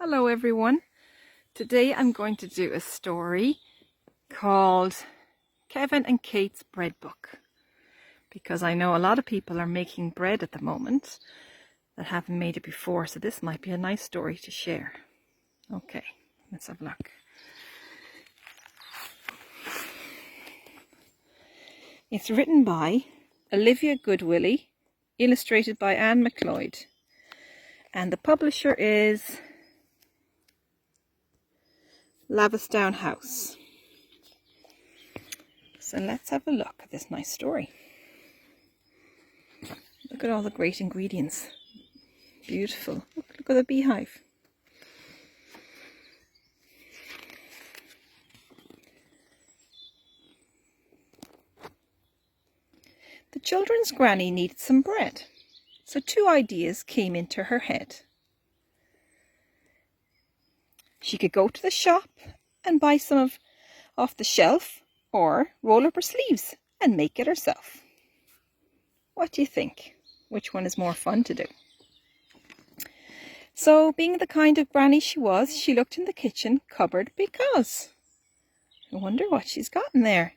Hello everyone. Today I'm going to do a story called Kevin and Kate's Bread Book, because I know a lot of people are making bread at the moment that haven't made it before, so this might be a nice story to share. Okay, let's have a look. It's written by Olivia Goodwille, illustrated by McLeod, and the publisher is Lavistown House. So let's have a look at this nice story. Look at all the great ingredients. Beautiful. Look at the beehive. The children's granny needed some bread, so two ideas came into her head. She could go to the shop and buy some off the shelf, or roll up her sleeves and make it herself. What do you think? Which one is more fun to do? So, being the kind of granny she was, she looked in the kitchen cupboard because I wonder what she's got in there.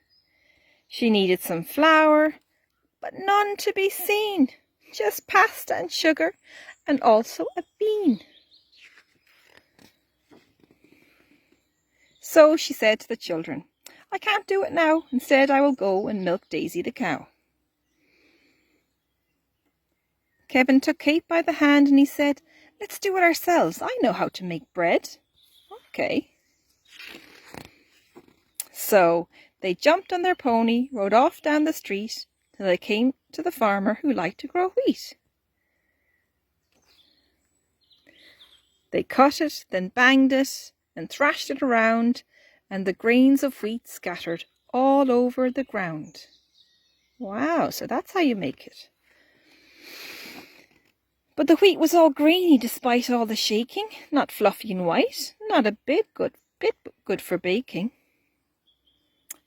She needed some flour, but none to be seen. Just pasta and sugar, and also a bean. So she said to the children, "I can't do it now. Instead, I will go and milk Daisy the cow." Kevin took Kate by the hand and he said, "Let's do it ourselves. I know how to make bread." Okay. So they jumped on their pony, rode off down the street till they came to the farmer who liked to grow wheat. They cut it, then banged it, and thrashed it around, and the grains of wheat scattered all over the ground. Wow, so that's how you make it. But the wheat was all grainy despite all the shaking, not fluffy and white, not a bit good for baking.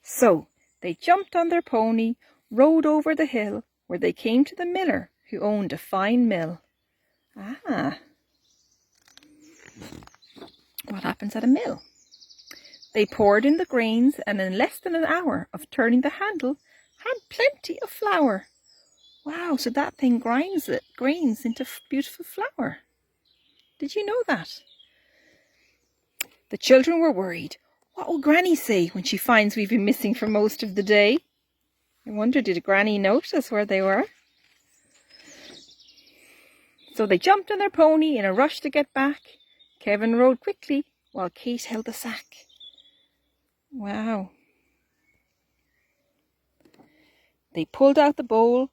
So they jumped on their pony, rode over the hill, where they came to the miller, who owned a fine mill. What happens at a mill? They poured in the grains, and in less than an hour of turning the handle, had plenty of flour. Wow, so that thing grains into beautiful flour. Did you know that? The children were worried. What will Granny say when she finds we've been missing for most of the day? I wonder, did Granny notice where they were? So they jumped on their pony in a rush to get back. Kevin rode quickly while Kate held the sack. Wow. They pulled out the bowl,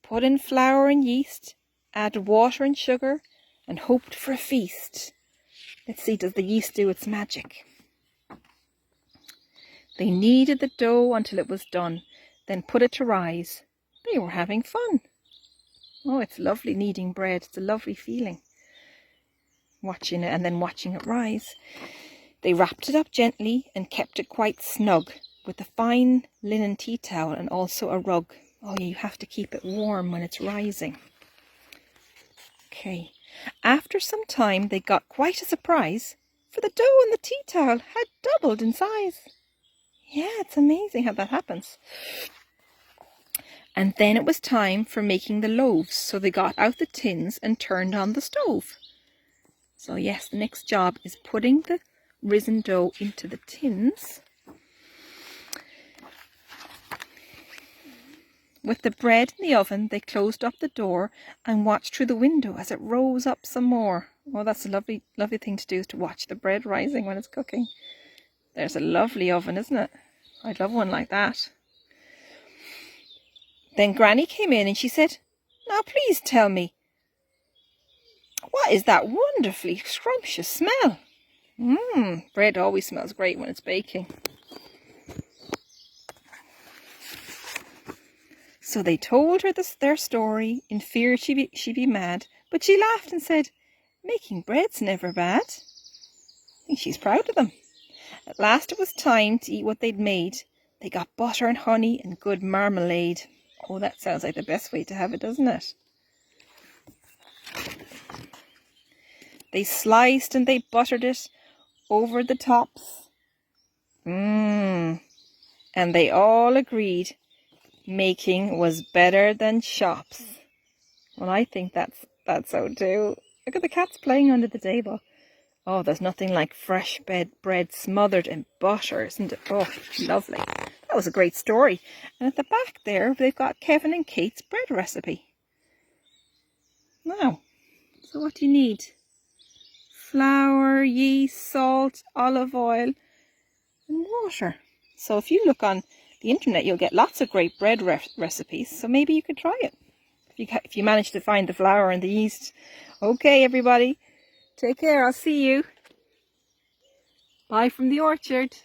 put in flour and yeast, added water and sugar, and hoped for a feast. Let's see, does the yeast do its magic? They kneaded the dough until it was done, then put it to rise. They were having fun. Oh, it's lovely kneading bread. It's a lovely feeling. Watching it and then watching it rise. They wrapped it up gently and kept it quite snug with a fine linen tea towel and also a rug. Oh, you have to keep it warm when it's rising. Okay. After some time, they got quite a surprise, for the dough and the tea towel had doubled in size. Yeah, it's amazing how that happens. And then it was time for making the loaves, so they got out the tins and turned on the stove. So yes, the next job is putting the risen dough into the tins. With the bread in the oven, they closed up the door and watched through the window as it rose up some more. Oh, that's a lovely, lovely thing to do, is to watch the bread rising when it's cooking. There's a lovely oven, isn't it? I'd love one like that. Then Granny came in and she said, "Now please tell me, what is that wonderfully scrumptious smell?" Bread always smells great when it's baking. So they told her their story in fear she'd be mad, but she laughed and said, "Making bread's never bad." I think she's proud of them. At last it was time to eat what they'd made. They got butter and honey and good marmalade. Oh, that sounds like the best way to have it, doesn't it? They sliced and they buttered it over the tops. And they all agreed making was better than shops. Well, I think that's so too. Look at the cats playing under the table. Oh, there's nothing like fresh bread smothered in butter, isn't it? Oh, lovely. That was a great story. And at the back there, they've got Kevin and Kate's bread recipe. Now, so what do you need? Flour, yeast, salt, olive oil, and water. So if you look on the internet, you'll get lots of great bread recipes. So maybe you could try it if you manage to find the flour and the yeast. Okay, everybody. Take care. I'll see you. Bye from the orchard.